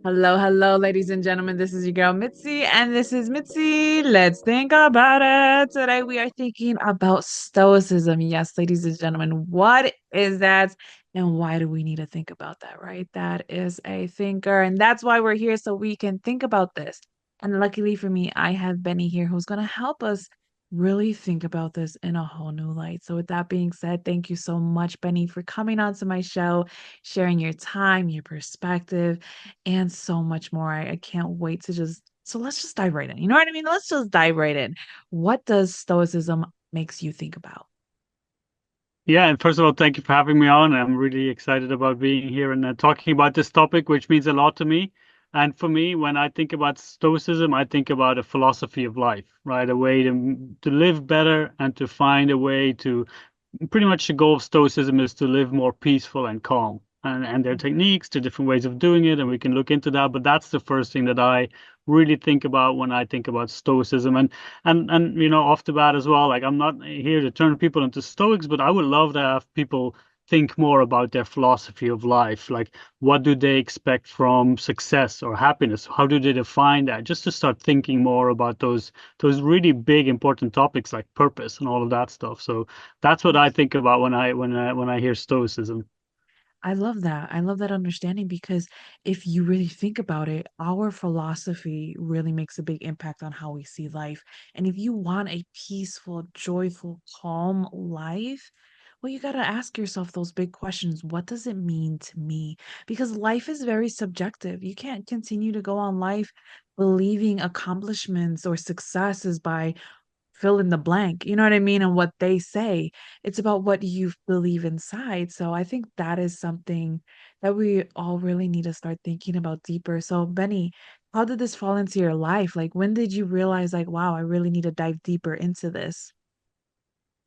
Hello, hello, ladies and gentlemen. This is your girl Mitzi, and this is Mitzi. Let's think about it. Today we are thinking about Stoicism. Yes, ladies and gentlemen, what is that? And why do we need to think about that, right? That is a thinker, and that's why we're here, so we can think about this. And luckily for me, I have Benny here who's going to help us really think about this in a whole new light. So, with that being said, thank you so much, Benny, for coming on to my show, sharing your time, your perspective and so much more. I can't wait to so let's just dive right in. You know what I mean? Let's just dive right in. What does stoicism makes you think about? Yeah, and first of all, thank you for having me on. I'm really excited about being here and talking about this topic, which means a lot to me. And for me, when I think about Stoicism, I think about a philosophy of life, right? A way to live better and to find a way to pretty much the goal of Stoicism is to live more peaceful and calm. And there are techniques to different ways of doing it, and we can look into that. But that's the first thing that I really think about when I think about Stoicism. And off the bat as well, like I'm not here to turn people into Stoics, but I would love to have people think more about their philosophy of life. Like, what do they expect from success or happiness? How do they define that? Just to start thinking more about those really big important topics like purpose and all of that stuff. So that's what I think about when I hear Stoicism. I love that. I love that understanding because if you really think about it, our philosophy really makes a big impact on how we see life. And if you want a peaceful, joyful, calm life, well, you got to ask yourself those big questions. What does it mean to me? Because life is very subjective. You can't continue to go on life believing accomplishments or successes by fill in the blank, you know what I mean? And what they say. It's about what you believe inside. So I think that is something that we all really need to start thinking about deeper. So, Benny, how did this fall into your life? Like, when did you realize, like, wow, I really need to dive deeper into this?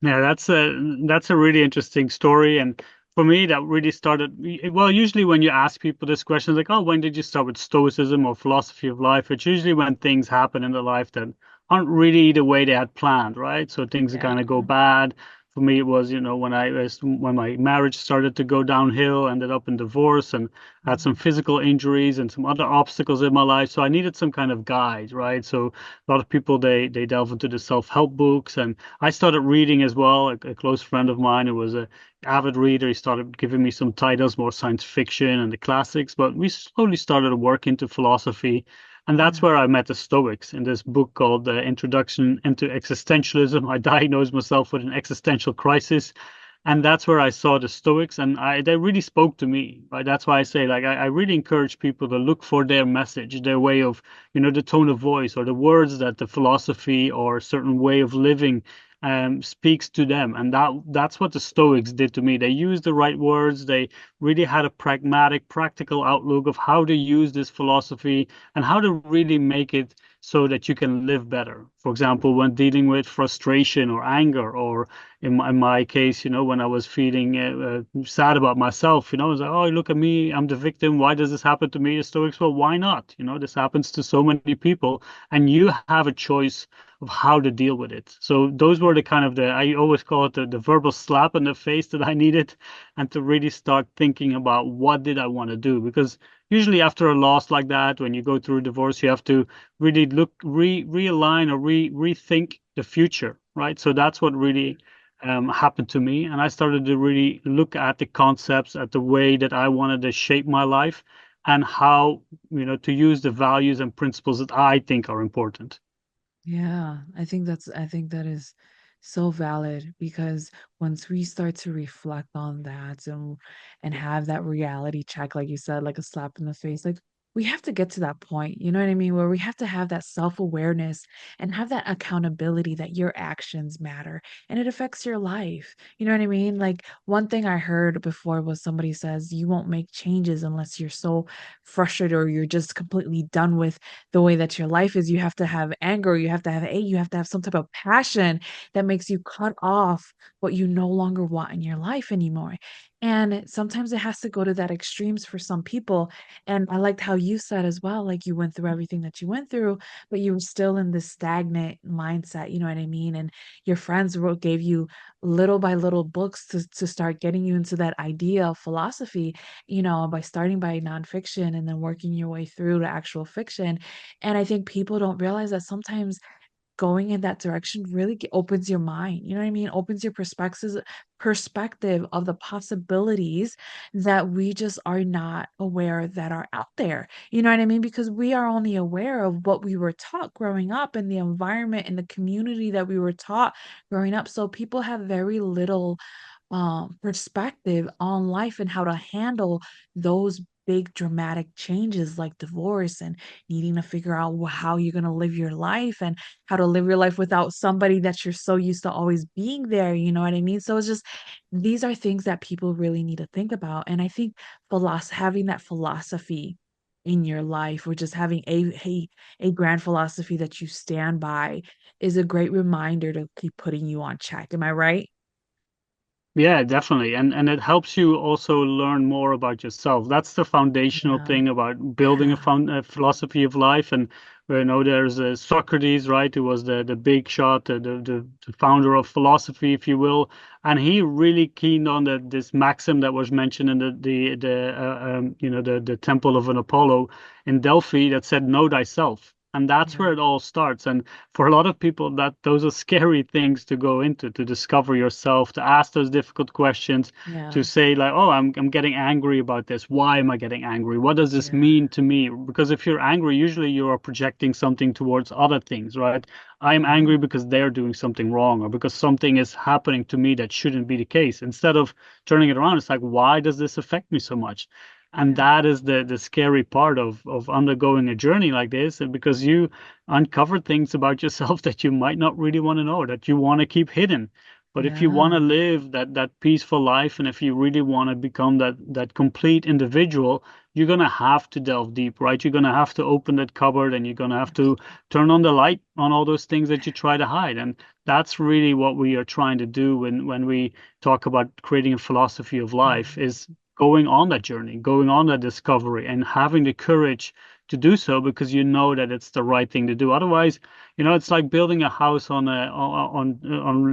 Yeah, that's a really interesting story. And for me, that really started, well, usually when you ask people this question, like, oh, when did you start with Stoicism or philosophy of life? It's usually when things happen in their life that aren't really the way they had planned, right? So things Yeah. kind of go bad. For me, it was, when my marriage started to go downhill, ended up in divorce and had some physical injuries and some other obstacles in my life. So I needed some kind of guide, right? So a lot of people they delve into the self-help books, and I started reading as well. A close friend of mine who was a avid reader, he started giving me some titles, more science fiction and the classics. But we slowly started to work into philosophy, and that's Yeah. where I met the Stoics in this book called Introduction into Existentialism. I diagnosed myself with an existential crisis, and that's where I saw the Stoics, and they really spoke to me, right? That's why I say, like, I really encourage people to look for their message, their way of, the tone of voice or the words that the philosophy or a certain way of living speaks to them. And that's what the Stoics did to me. They used the right words. They really had a pragmatic, practical outlook of how to use this philosophy and how to really make it so that you can live better. For example, when dealing with frustration or anger, or in my case, when I was feeling sad about myself, I was like, oh, look at me, I'm the victim. Why does this happen to me? The Stoics, well, why not? This happens to so many people, and you have a choice of how to deal with it. So those were the kind of I always call it the verbal slap in the face that I needed, and to really start thinking about what did I want to do. Because usually after a loss like that, when you go through a divorce, you have to really realign or rethink the future, right? So that's what really happened to me. And I started to really look at the concepts, at the way that I wanted to shape my life and how, to use the values and principles that I think are important. Yeah, I think that is so valid because once we start to reflect on that and have that reality check, like you said, like a slap in the face, like we have to get to that point, you know what I mean, where we have to have that self-awareness and have that accountability that your actions matter and it affects your life. You know what I mean? Like one thing I heard before was somebody says you won't make changes unless you're so frustrated or you're just completely done with the way that your life is. You have to have anger, you have to have hate, you have to have some type of passion that makes you cut off what you no longer want in your life anymore. And sometimes it has to go to that extremes for some people. And I liked how you said as well, like you went through everything that you went through, but you were still in this stagnant mindset, you know what I mean? And your friends gave you little by little books to start getting you into that idea of philosophy, by starting by nonfiction and then working your way through to actual fiction. And I think people don't realize that sometimes going in that direction really opens your mind. You know what I mean? Opens your perspective of the possibilities that we just are not aware that are out there. You know what I mean? Because we are only aware of what we were taught growing up in the environment and the community that we were taught growing up. So people have very little perspective on life and how to handle those big dramatic changes like divorce and needing to figure out how you're going to live your life and how to live your life without somebody that you're so used to always being there, you know what I mean? So it's just these are things that people really need to think about. And I think having that philosophy in your life or just having a grand philosophy that you stand by is a great reminder to keep putting you on check. Am I right? Yeah, definitely. And it helps you also learn more about yourself. That's the foundational Yeah. thing about building Yeah. a philosophy of life. And there's Socrates, right, who was the big shot, the founder of philosophy, if you will. And he really keened on this maxim that was mentioned in the temple of an Apollo in Delphi that said, "Know thyself." And that's Yeah. where it all starts. And for a lot of people, that those are scary things to go into, to discover yourself, to ask those difficult questions, to Yeah. say like, oh, I'm getting angry about this. Why am I getting angry? What does this Yeah. mean to me? Because if you're angry, usually you are projecting something towards other things, right? I'm Mhm. angry because they're doing something wrong or because something is happening to me that shouldn't be the case. Instead of turning it around, it's like, why does this affect me so much? And Yeah. that is the scary part of undergoing a journey like this, and because you uncover things about yourself that you might not really want to know, that you want to keep hidden. But if you want to Yeah. live that peaceful life, and if you really want to become that complete individual, you're gonna have to delve deep, right? You're gonna have to open that cupboard, and you're gonna have to turn on the light on all those things that you try to hide. And that's really what we are trying to do when we talk about creating a philosophy of life, Mhm. is going on that journey, going on that discovery, and having the courage to do so because you know that it's the right thing to do. Otherwise, it's like building a house on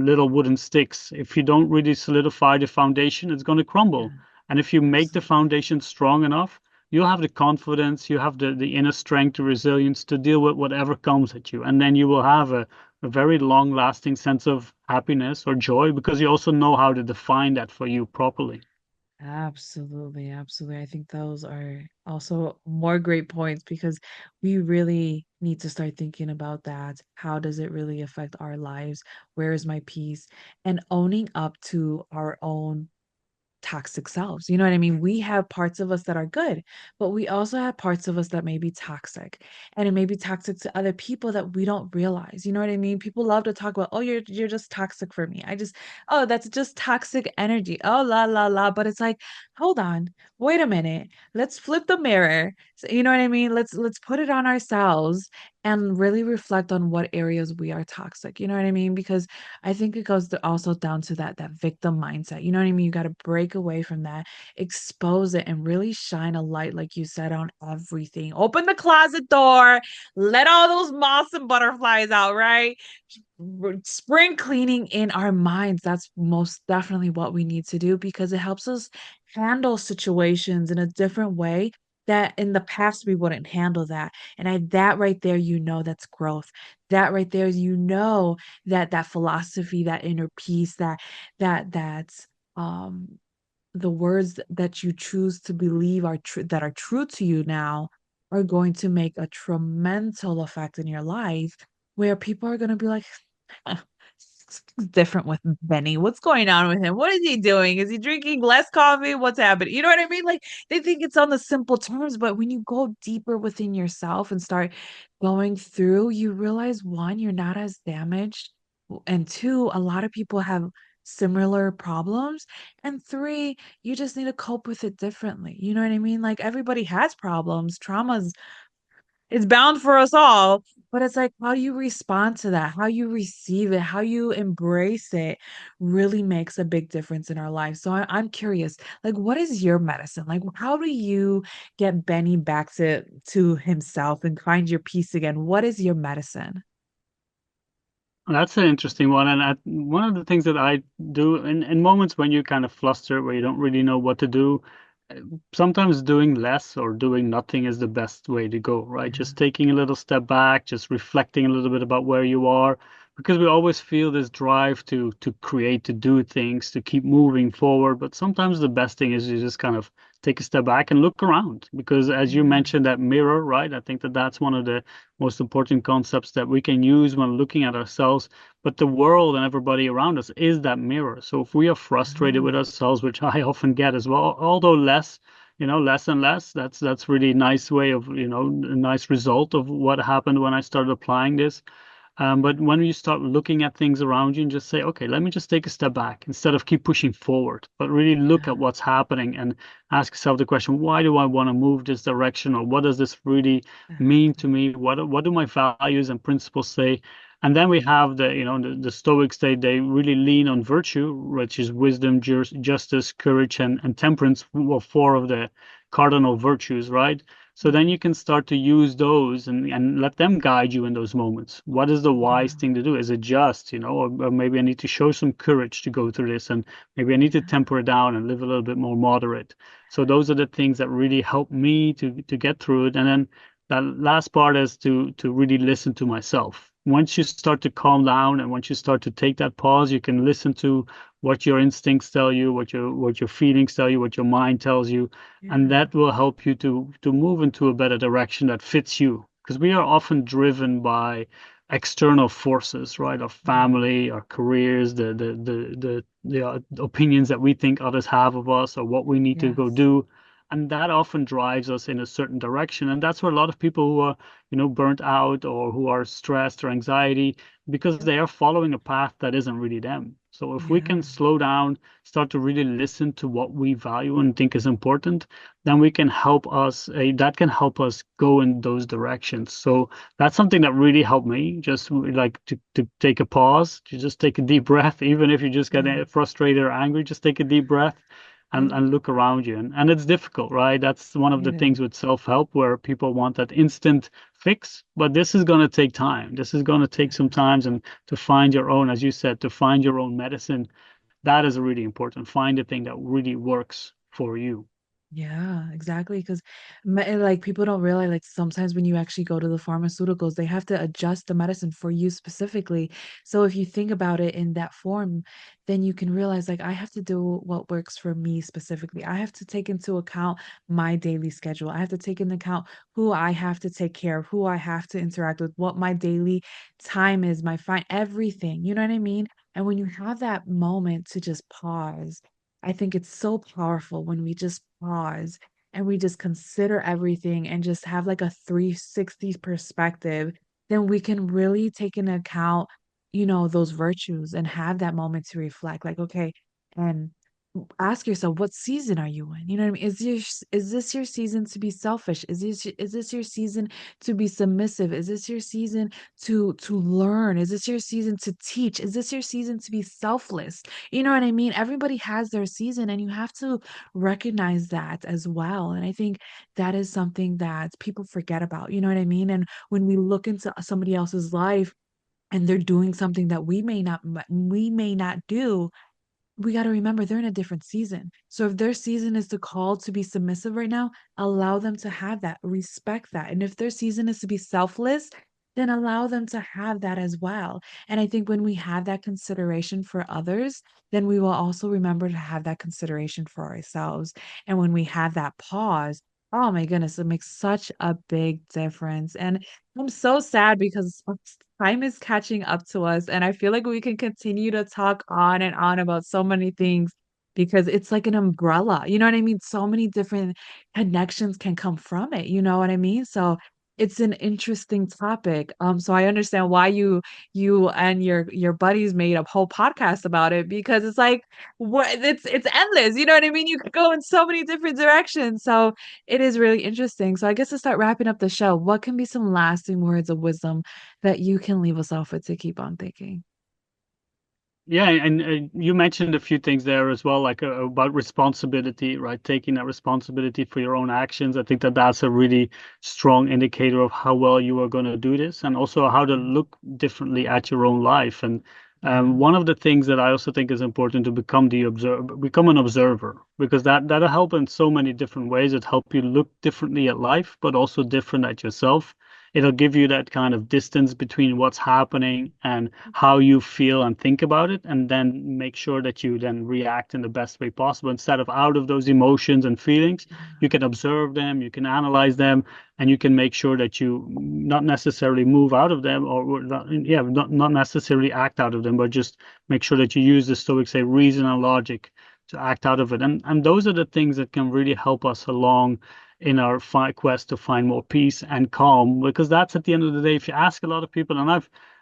little wooden sticks. If you don't really solidify the foundation, it's going to crumble. Yeah. And if you make the Absolutely. foundation strong enough, you'll have the confidence, you have the inner strength, the resilience to deal with whatever comes at you. And then you will have a very long lasting sense of happiness or joy because you also know how to define that for you properly. Absolutely, absolutely. I think those are also more great points because we really need to start thinking about that. How does it really affect our lives? Where is my peace? And owning up to our own toxic selves. You know what I mean? We have parts of us that are good, but we also have parts of us that may be toxic. And it may be toxic to other people that we don't realize. You know what I mean? People love to talk about, "Oh, you're just toxic for me." Oh, that's just toxic energy. Oh, la la la, but it's like, "Hold on. Wait a minute. Let's flip the mirror." So, you know what I mean? Let's put it on ourselves and really reflect on what areas we are toxic. You know what I mean? Because I think it goes also down to that victim mindset. You know what I mean? You got to break away from that, expose it, and really shine a light, like you said, on everything. Open the closet door, let all those moths and butterflies out, right? Spring cleaning in our minds. That's most definitely what we need to do because it helps us handle situations in a different way that in the past we wouldn't handle that. And that right there, that's growth. That right there, that philosophy, that inner peace, that's um the words that you choose to believe are true that are true to you now are going to make a tremendous effect in your life where people are going to be like, something's different with Benny. What's going on with him? What is he doing? Is he drinking less coffee? What's happening? You know what I mean? Like they think it's on the simple terms, but when you go deeper within yourself and start going through, you realize one, you're not as damaged, and two, a lot of people have similar problems, and three, you just need to cope with it differently. You know what I mean? Like everybody has problems, traumas, it's bound for us all. But it's like how you respond to that, how you receive it, how you embrace it really makes a big difference in our lives. So I'm curious, like, what is your medicine? Like, how do you get Benny back to himself and find your peace again? What is your medicine? That's an interesting one. And one of the things that I do in moments when you kind of fluster, where you don't really know what to do, uh, sometimes doing less or doing nothing is the best way to go, right? Yeah. Just taking a little step back, just reflecting a little bit about where you are, because we always feel this drive to create, to do things, to keep moving forward. But sometimes the best thing is you just kind of take a step back and look around, because as you Yeah. mentioned, that mirror, right? I think that that's one of the most important concepts that we can use when looking at ourselves. But the world and everybody around us is that mirror. So if we are frustrated with Yeah. ourselves, which I often get as well, although less, less and less, that's really nice way of, a nice result of what happened when I started applying this. But when you start looking at things around you and just say, okay, let me just take a step back instead of keep pushing forward, but really look at what's happening and ask yourself the question, why do I want to move this direction? Or what does this really mean to Exactly. me? What do my values and principles say? And then we have the Stoics, they really lean on virtue, which is wisdom, justice, courage, and temperance, well, four of the cardinal virtues, right? So then Yeah. you can start to use those and let them guide you in those moments. What is the wise Yeah. thing to do? Is it just, or maybe I need to show some courage to go through this, and maybe I need to Yeah. temper it down and live a little bit more moderate. So those are the things that really help me to get through it. And then that last part is to really listen to myself. Once you start to calm down and once you start to take that pause, you can listen to what your instincts tell you, what your feelings tell you, what your mind tells you, and Yeah. that will help you to move into a better direction that fits you, because we are often driven by external forces, right? Our Yeah. family, our careers, the opinions that we think others have of us, or what we need to go Yes. do, and that often drives us in a certain direction. And that's where a lot of people who are, burnt out or who are stressed or anxiety, because Yep. they are following a path that isn't really them. So if we can Yeah. slow down, start to really listen to what we value and think is important, then we can help us, that can help us go in those directions. So that's something that really helped me, just like to take a pause, to just take a deep breath. Even if you just get Yes. frustrated or angry, just take a deep breath and, Yep. and look around you. And it's difficult, right? That's one of the It is. things with self-help, where people want that instant fix, but this is going to take time. This is going to take some Yeah. time, and to find your own, as you said, to find your own medicine, that is really important. Find the thing that really works for you. Yeah, exactly. Because like people don't realize, like sometimes when you actually go to the pharmaceuticals, they have to adjust the medicine for you specifically. So if you think about it in that form, then you can realize, like, I have to do what works for me specifically. I have to take into account my daily schedule. I have to take into account who I have to take care of, who I have to interact with, what my daily time is, my fine, everything. You know what I mean? And when you have that moment to just pause, I think it's so powerful when we just pause and we just consider everything and just have like a 360 perspective, then we can really take into account, those virtues and have that moment to reflect. Like, okay, and ask yourself, what season are you in? You know what I mean? Is this your season to be selfish? Is this your season to be submissive? Is this your season to learn? Is this your season to teach? Is this your season to be selfless? You know what I mean? Everybody has their season, and you have to recognize that as well. And I think that is something that people forget about. You know what I mean? And when we look into somebody else's life and they're doing something that we may not do, we got to remember they're in a different season. So if their season is to call to be submissive right now, allow them to have that, respect that. And if their season is to be selfless, then allow them to have that as well. And I think when we have that consideration for others, then we will also remember to have that consideration for ourselves. And when we have that pause, oh my goodness, it makes such a big difference. And I'm so sad because time is catching up to us, and I feel like we can continue to talk on and on about so many things because it's like an umbrella. You know what I mean? So many different connections can come from it. You know what I mean? So it's an interesting topic. So I understand why you and your buddies made a whole podcast about it because it's like what it's endless. You know what I mean? You could go in so many different directions. So it is really interesting. So I guess to start wrapping up the show, what can be some lasting words of wisdom that you can leave us off with to keep on thinking? Yeah, and you mentioned a few things there as well, like about responsibility, right? Taking that responsibility for your own actions. I think that that's a really strong indicator of how well you are going to do this, and also how to look differently at your own life. And Yeah. one of the things that I also think is important to become an observer, because that'll help in so many different ways. It help you look differently at life, but also different at yourself. It'll give you that kind of distance between what's happening and how you feel and think about it, and then make sure that you then react in the best way possible. Instead of out of those emotions and feelings, you can observe them, you can analyze them, and you can make sure that you not necessarily move out of them, or not, yeah, not necessarily act out of them, but just make sure that you use the Stoics say reason and logic to act out of it. And those are the things that can really help us along in our quest to find more peace and calm, because that's at the end of the day, if you ask a lot of people, and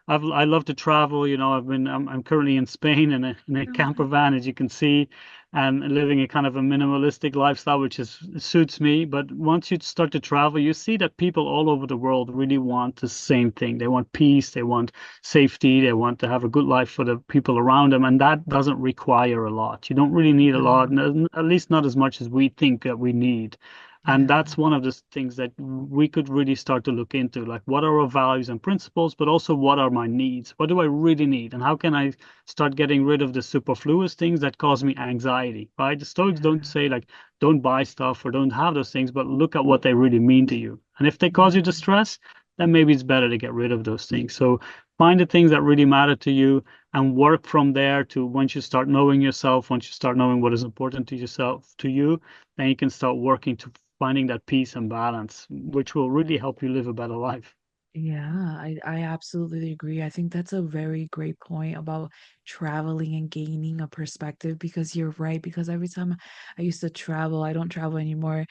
I love to travel. I'm currently in Spain in a camper van, as you can see, and living a kind of a minimalistic lifestyle, which is suits me. But once you start to travel, you see that people all over the world really want the same thing. They want peace, they want safety, they want to have a good life for the people around them, and that doesn't require a lot. You don't really need a lot, at least not as much as we think that we need. And Yeah. that's one of the things that we could really start to look into, like what are our values and principles, but also what are my needs? What do I really need? And how can I start getting rid of the superfluous things that cause me anxiety, right? The Stoics don't Yeah. say like, don't buy stuff or don't have those things, but look at what they really mean to you. And if they cause you Yeah. distress, then maybe it's better to get rid of those things. So find the things that really matter to you and work from there to once you start knowing yourself, once you start knowing what is important to yourself, to you, then you can start working to finding that peace and balance, which will really help you live a better life. Yeah, I absolutely agree. I think that's a very great point about traveling and gaining a perspective because you're right. Because every time I used to travel, I don't travel anymore.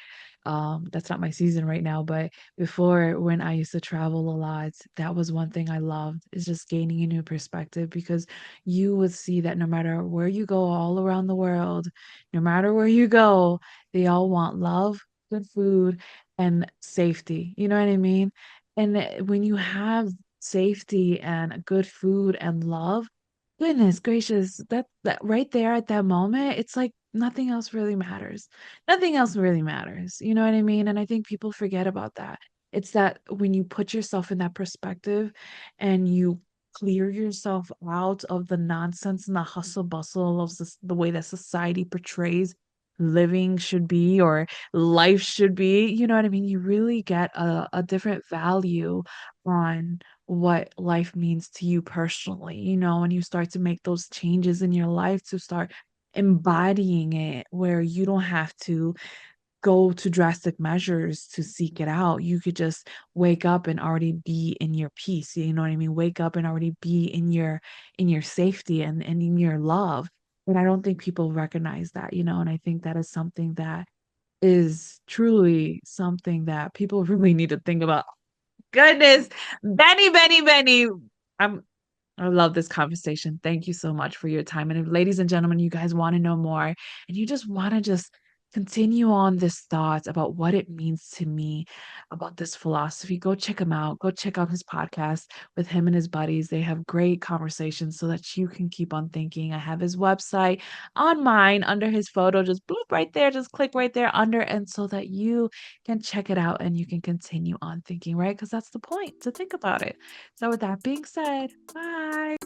That's not my season right now, but before when I used to travel a lot, that was one thing I loved is just gaining a new perspective because you would see that no matter where you go all around the world, no matter where you go, they all want love, good food, and safety. You know what I mean? And when you have safety and good food and love, goodness gracious, that right there at that moment, it's like nothing else really matters. Nothing else really matters. You know what I mean? And I think people forget about that. It's that when you put yourself in that perspective and you clear yourself out of the nonsense and the hustle bustle of the way that society portrays living should be or life should be, you know what I mean? You really get a different value on what life means to you personally, you know, and you start to make those changes in your life to start embodying it where you don't have to go to drastic measures to seek it out. You could just wake up and already be in your peace. You know what I mean? Wake up and already be in your safety and in your love. And I don't think people recognize that, you know, and I think that is something that is truly something that people really need to think about. Goodness, Benny. I'm I love this conversation. Thank you so much for your time. And if, ladies and gentlemen, you guys want to know more and you just want to just continue on this thoughts about what it means to me about this philosophy, go check him out. Go check out his podcast with him and his buddies. They have great conversations so that you can keep on thinking. I have his website on mine under his photo. Just bloop right there. Just click right there under. And so that you can check it out and you can continue on thinking, right? Because that's the point to think about it. So, with that being said, bye.